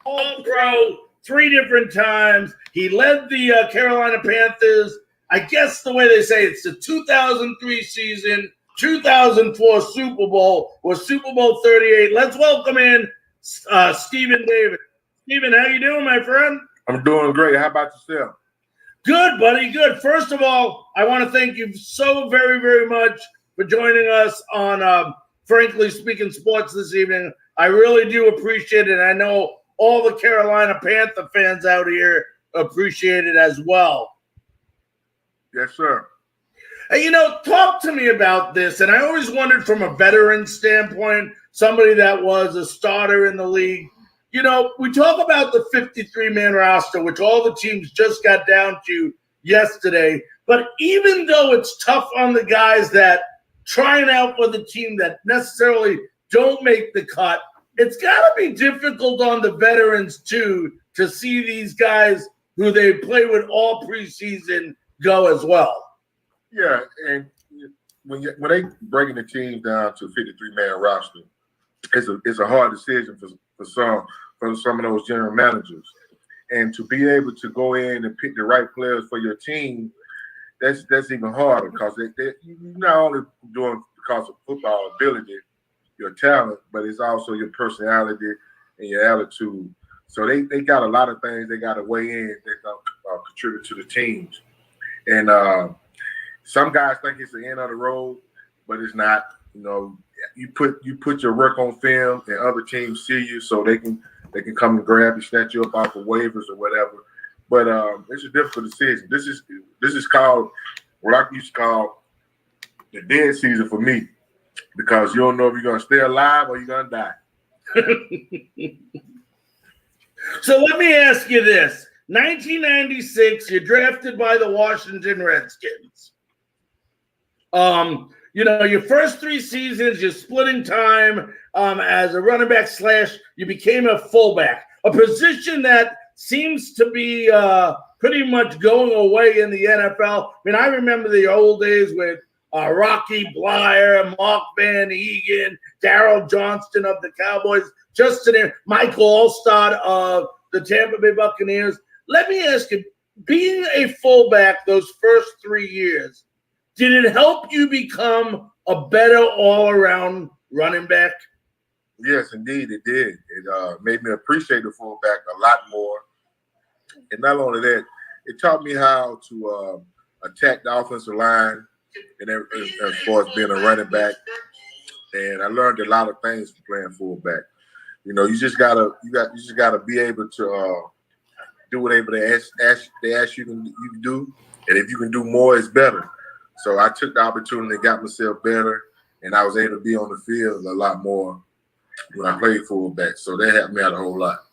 All-Pro 3 different times. He led the Carolina Panthers. I guess the way they say it's the 2003 season, 2004 Super Bowl, or Super Bowl 38. Let's welcome in Stephen Davis. Stephen, how you doing, my friend? I'm doing great. How about yourself? Good, buddy. Good. First of all, I want to thank you so very, very much for joining us on Frankly Speaking Sports this evening. I really do appreciate it. I know all the Carolina Panther fans out here appreciate it as well. Yes, sir. Hey, talk to me about this. And I always wondered from a veteran standpoint, somebody that was a starter in the league. We talk about the 53-man roster, which all the teams just got down to yesterday. But even though it's tough on the guys that trying out for the team that necessarily don't make the cut, it's got to be difficult on the veterans, too, to see these guys who they play with all preseason go as well. Yeah, and when they breaking the team down to a 53-man roster, it's a hard decision for some of those general managers. And to be able to go in and pick the right players for your team, that's even harder because you're not only doing because of football ability, your talent, but it's also your personality and your attitude. So they got a lot of things they got to weigh in that contribute to the teams. And some guys think it's the end of the road, but it's not. You put your work on film, and other teams see you, so they can come and grab you, snatch you up off of waivers or whatever. But it's a difficult decision. This is called what I used to call the dead season for me, because you don't know if you're gonna stay alive or you're gonna die. So let me ask you this: 1996, you're drafted by the Washington Redskins. Your first 3 seasons, you're splitting time as a running back / you became a fullback, a position that seems to be pretty much going away in the NFL. I mean, I remember the old days with Rocky Blyer, Mark Van Egan, Darryl Johnston of the Cowboys, just to name Michael Allstott of the Tampa Bay Buccaneers. Let me ask you, being a fullback those first 3 years, did it help you become a better all-around running back? Yes, indeed, it did. It made me appreciate the fullback a lot more. And not only that, it taught me how to attack the offensive line and as far as being a running back. And I learned a lot of things from playing fullback. You just gotta be able to do whatever they ask you to do, and if you can do more, it's better. So I took the opportunity, got myself better, and I was able to be on the field a lot more when I played fullback. So that helped me out a whole lot.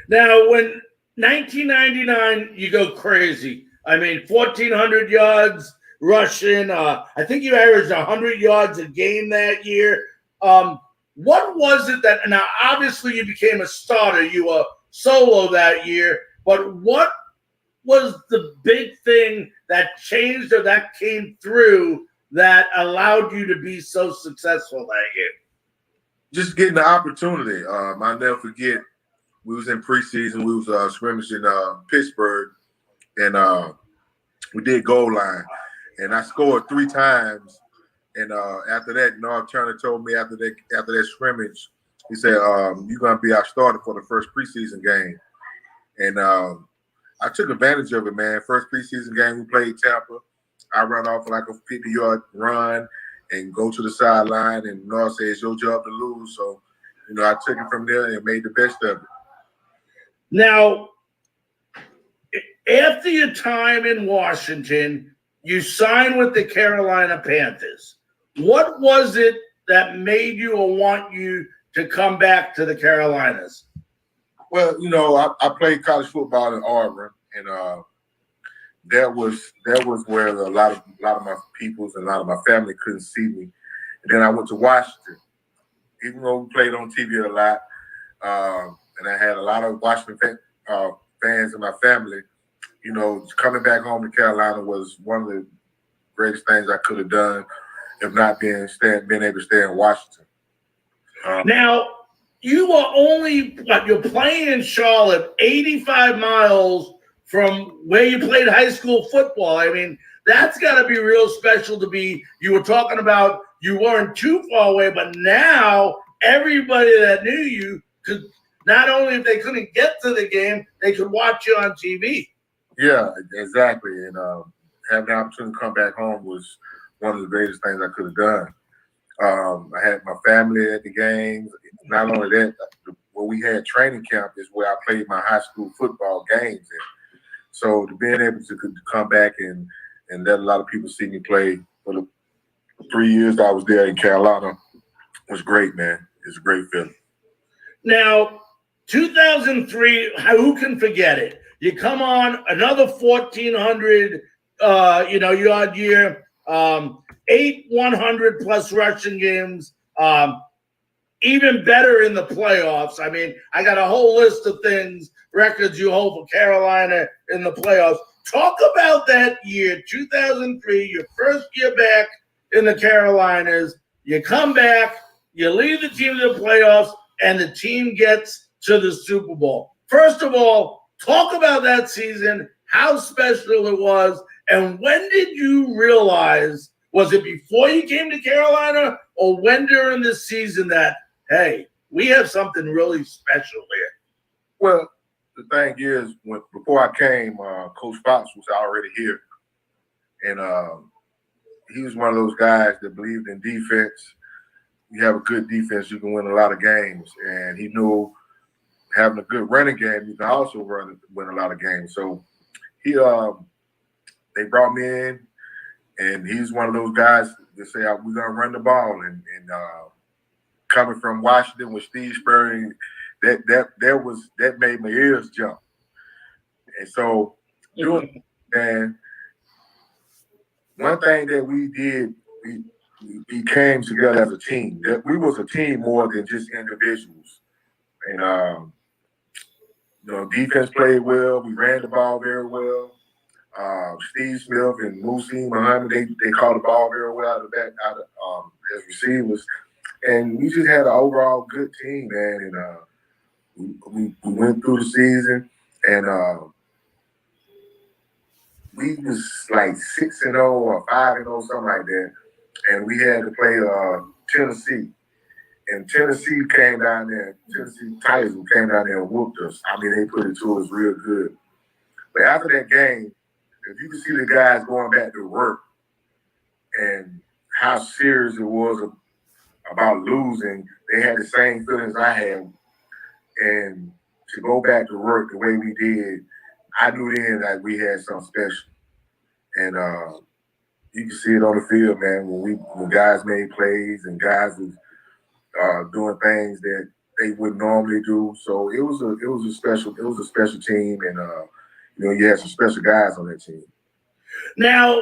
Now, when 1999, you go crazy. I mean, 1,400 yards rushing. I think you averaged 100 yards a game that year. What was it that – now, obviously, you became a starter. You were solo that year. But what was the big thing that changed or that came through that allowed you to be so successful that year? Just getting the opportunity. I'll never forget, we was in preseason. We was scrimmaging Pittsburgh, and we did goal line. And I scored 3 times. And after that, Norv Turner told me after that scrimmage, he said, you're going to be our starter for the first preseason game. And I took advantage of it, man. First preseason game, we played Tampa. I run off like a 50-yard run and go to the sideline, and Norv said, it's your job to lose. So, I took it from there and made the best of it. Now, after your time in Washington, you signed with the Carolina Panthers. What was it that made you or want you to come back to the Carolinas? Well, I played college football in Auburn, and that was where a lot of my peoples and a lot of my family couldn't see me. And then I went to Washington, even though we played on TV a lot, and I had a lot of Washington fans in my family. Coming back home to Carolina was one of the greatest things I could have done, if not being able to stay in Washington. Now, you are only, you're playing in Charlotte, 85 miles from where you played high school football. I mean, that's got to be real special to be. You were talking about you weren't too far away, but now everybody that knew you could, not only if they couldn't get to the game, they could watch you on TV. Yeah, exactly. And having the opportunity to come back home was one of the greatest things I could have done. I had my family at the games. Not only that, where we had training camp is where I played my high school football games. So to being able to come back and let a lot of people see me play for the 3 years that I was there in Carolina was great, man. It's a great feeling. Now, 2003, who can forget it? You come on another 1,400, yard year, 8 100-plus rushing games, even better in the playoffs. I mean, I got a whole list of things, records you hold for Carolina in the playoffs. Talk about that year, 2003, your first year back in the Carolinas. You come back, you lead the team to the playoffs, and the team gets to the Super Bowl. First of all, talk about that season, how special it was, and when did you realize, was it before you came to Carolina, or when during the season that, hey, we have something really special here? Well, the thing is, before I came, Coach Fox was already here. And he was one of those guys that believed in defense. You have a good defense, you can win a lot of games. And he knew having a good running game, you can also win a lot of games. So they brought me in, and he's one of those guys that say, we're going to run the ball. And coming from Washington with Steve Spurrier, that made my ears jump. And so, and one thing that we did, we came together as a team. We was a team more than just individuals. And defense played well. We ran the ball very well. Steve Smith and Musi Muhammad, they called the ball very well out of as receivers. And we just had an overall good team, man. And we went through the season, and we was like 6-0 or 5-0, something like that. And we had to play Tennessee. And Tennessee came down there. Tennessee Titans came down there and whooped us. I mean, they put it to us real good. But after that game, if you could see the guys going back to work and how serious it was about losing, they had the same feelings I had. And to go back to work the way we did, I knew then that we had something special. And you can see it on the field, man, when guys made plays and guys was doing things that they wouldn't normally do. So it was a special team, and you had some special guys on that team. Now,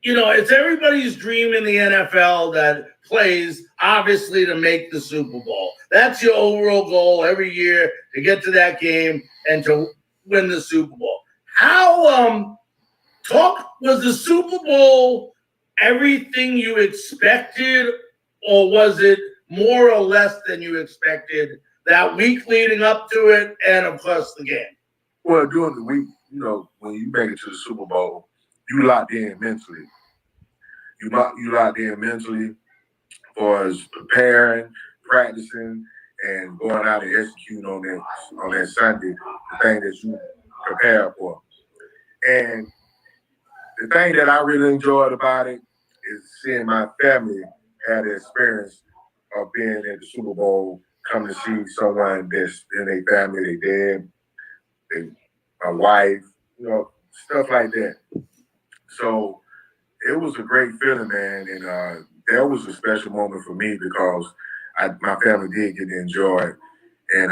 it's everybody's dream in the NFL that plays, obviously, to make the Super Bowl. That's your overall goal every year, to get to that game and to win the Super Bowl. How was the Super Bowl everything you expected, or was it more or less than you expected that week leading up to it, and of course the game? Well, during the week, when you make it to the Super Bowl, you locked in mentally. You locked in mentally as preparing, practicing, and going out and executing on that Sunday, the thing that you prepare for. And the thing that I really enjoyed about it is seeing my family had the experience of being at the Super Bowl, coming to see someone that's in their family, their dad, my wife, stuff like that. So it was a great feeling, man, and that was a special moment for me because my family did get to enjoy it, and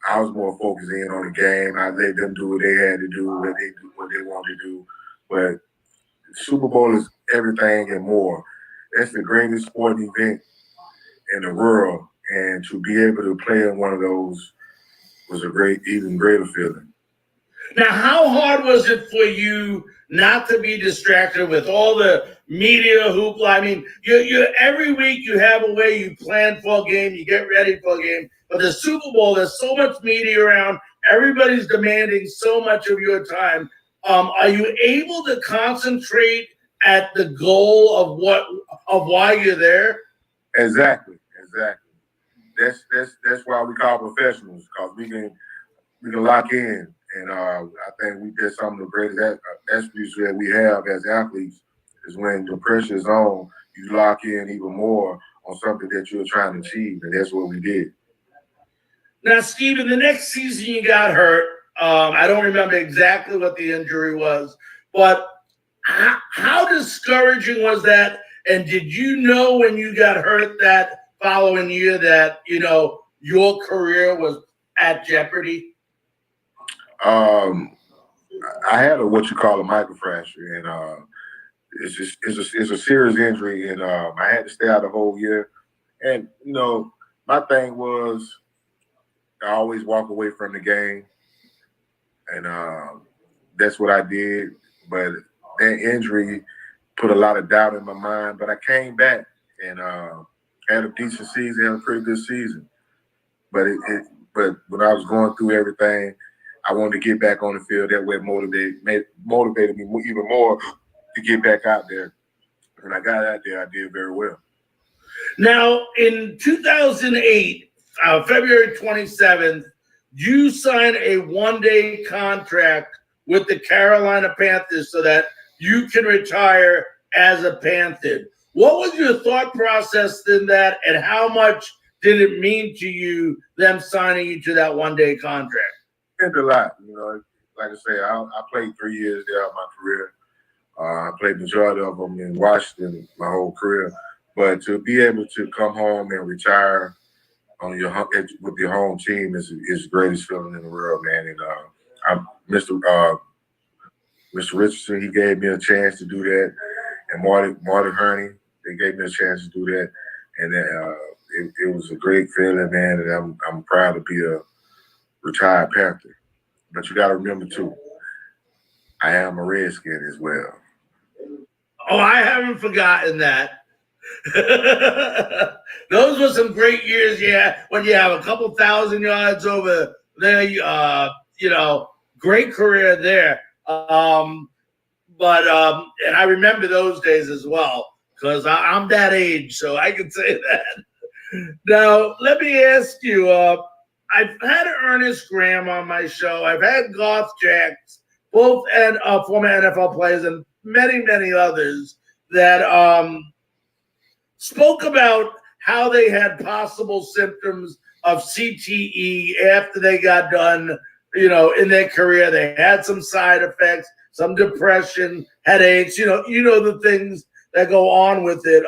I was more focused in on the game. I let them do what they had to do, what they wanted to do. But the Super Bowl is everything and more. That's the greatest sporting event in the world, and to be able to play in one of those was even greater feeling. Now, how hard was it for you not to be distracted with all the media hoopla. I mean, you every week you have a way you plan for a game, you get ready for a game. But the Super Bowl, there's so much media around. Everybody's demanding so much of your time. Are you able to concentrate at the goal of why you're there? Exactly. That's why we call professionals, because we can lock in, and I think that's some of the greatest attributes that we have as athletes is when the pressure is on, you lock in even more on something that you're trying to achieve, and that's what we did. Now, Steven, the next season you got hurt. I don't remember exactly what the injury was, but how discouraging was that? And did you know when you got hurt that following year that, your career was at jeopardy? I had what you call a microfracture, and it's a serious injury, and I had to stay out the whole year. And my thing was I always walk away from the game, and that's what I did. But that injury put a lot of doubt in my mind. But I came back and had a decent season, had a pretty good season. But but when I was going through everything, I wanted to get back on the field. That way, it motivated me even more to get back out there. When I got out there, I did very well. Now, in 2008, February 27th, you signed a one-day contract with the Carolina Panthers so that you can retire as a Panther. What was your thought process in that, and how much did it mean to you, them signing you to that one-day contract? It meant a lot. Like I say, I played 3 years there of my career. I played majority of them in Washington my whole career. But to be able to come home and retire on with your home team is the greatest feeling in the world, man. And Mr. Richardson, he gave me a chance to do that, and Marty Herney, they gave me a chance to do that, and it was a great feeling, man. And I'm proud to be a retired Panther. But you got to remember too, I am a Redskin as well. Oh, I haven't forgotten that. Those were some great years, yeah. When you have a couple 1,000 yards over there, great career there. And I remember those days as well because I'm that age, so I can say that. Now, let me ask you. I've had Ernest Graham on my show. I've had Garth Jacks, both and former NFL players, and many, many others that spoke about how they had possible symptoms of CTE after they got done, in their career. They had some side effects, some depression, headaches, the things that go on with it.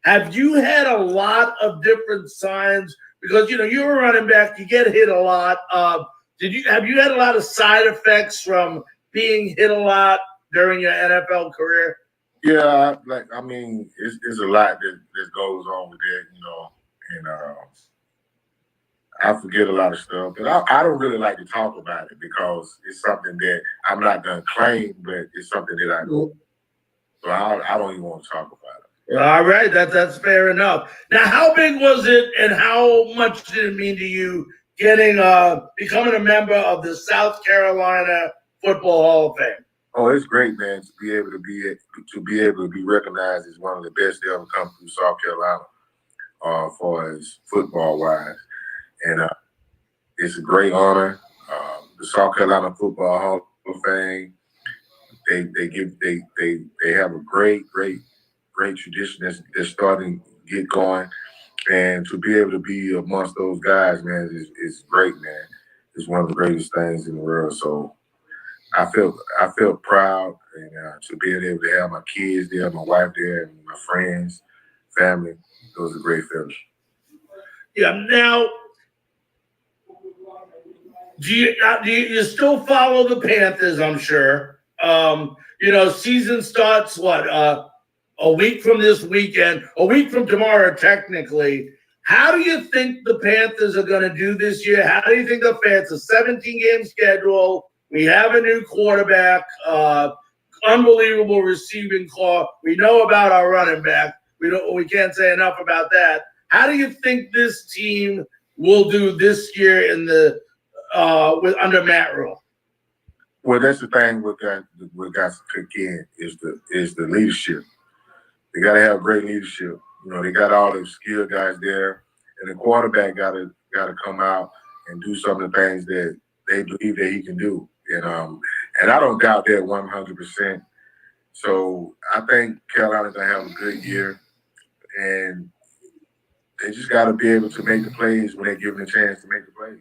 Have you had a lot of different signs? Because, you're a running back, you get hit a lot. Have you had a lot of side effects from being hit a lot during your NFL career? Yeah, it's a lot that goes on with that, and I forget a lot of stuff, but I don't really like to talk about it because it's something that I'm not going to claim, but it's something that I know. So I don't even want to talk about it. All right, that's fair enough. Now, how big was it, and how much did it mean to you becoming a member of the South Carolina Football Hall of Fame? Oh, it's great, man, to be able to be recognized as one of the best to ever come through South Carolina, far as football wise, and it's a great honor. The South Carolina Football Hall of Fame, they have a great tradition that's starting to get going, and to be able to be amongst those guys, man, is great, man. It's one of the greatest things in the world. So I felt proud, and to be able to have my kids there, my wife there, and my friends, family. It was a great feeling. Yeah. Now, do you still follow the Panthers? I'm sure. Season starts a week from this weekend, a week from tomorrow, technically. How do you think the Panthers are going to do this year? How do you think the fans? A 17-game schedule. We have a new quarterback. unbelievable receiving core. We know about our running back. We can't say enough about that. How do you think this team will do this year in the under Matt Rule? Well, that's the thing with guys to cook in is the leadership. They got to have great leadership. You know, they got all the skilled guys there, and the quarterback got to come out and do some of the things that they believe that he can do. And I don't doubt that 100%. So I think Carolina's gonna have a good year, and they just got to be able to make the plays when they're given a chance to make the plays.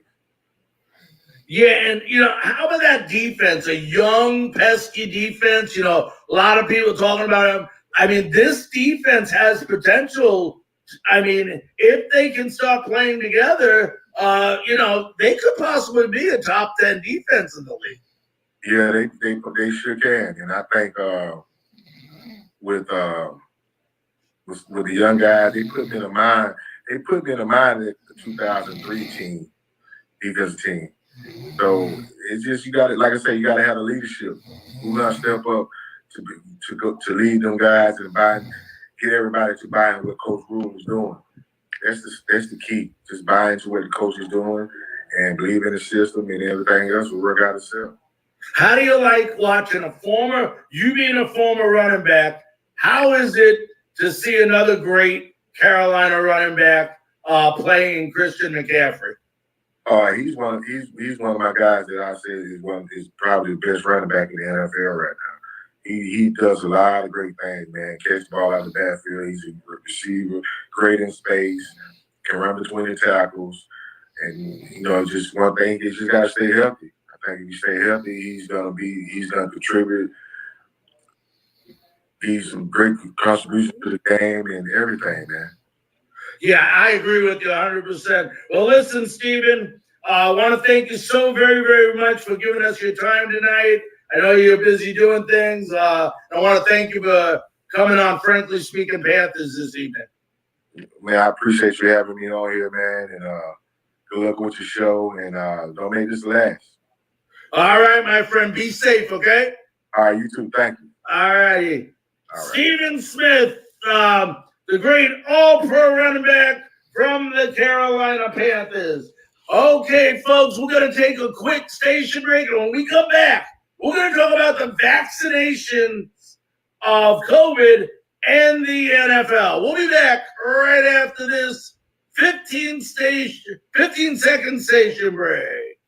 Yeah, and how about that defense? A young, pesky defense. A lot of people talking about them. I mean, this defense has potential. I mean, if they can start playing together, they could possibly be a top 10 defense in the league. Yeah, they sure can, and I think with the young guys, they put me in the mind. They put me in the mind of the 2003 defensive team. So it's just you got to, like I say, you got to have the leadership. Who's gonna step up to lead them guys and get everybody to buy into what Coach Rule is doing. That's the key. Just buy into what the coach is doing and believe in the system, and everything else will work out itself. How do you like watching you being a former running back? How is it to see another great Carolina running back playing Christian McCaffrey? He's one of my guys that I say is probably the best running back in the NFL right now. He does a lot of great things, man. Catch the ball out of the backfield. He's a receiver, great in space, can run between the tackles, and just one thing is you got to stay healthy. I think if you stay healthy, he's gonna contribute. He's some great contribution to the game and everything, man. Yeah, I agree with you 100%. Well, listen, Stephen, I want to thank you so very, very much for giving us your time tonight. I know you're busy doing things. I want to thank you for coming on Frankly Speaking Panthers this evening. Man, I appreciate you having me on here, man, and good luck with your show, and don't make this last. All right, my friend. Be safe, okay? All right, you too. Thank you. All righty. Stephen Smith, the great all-pro running back from the Carolina Panthers. Okay, folks, we're going to take a quick station break, and when we come back, we're going to talk about the vaccinations of COVID and the NFL. We'll be back right after this 15-second station break.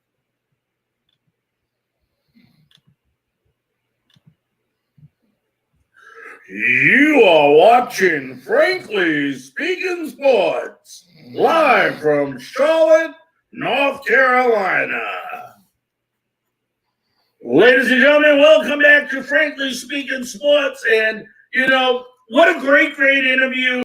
You are watching Frankly Speaking Sports, live from Charlotte, North Carolina. Ladies and gentlemen, welcome back to Frankly Speaking Sports. And, what a great interview.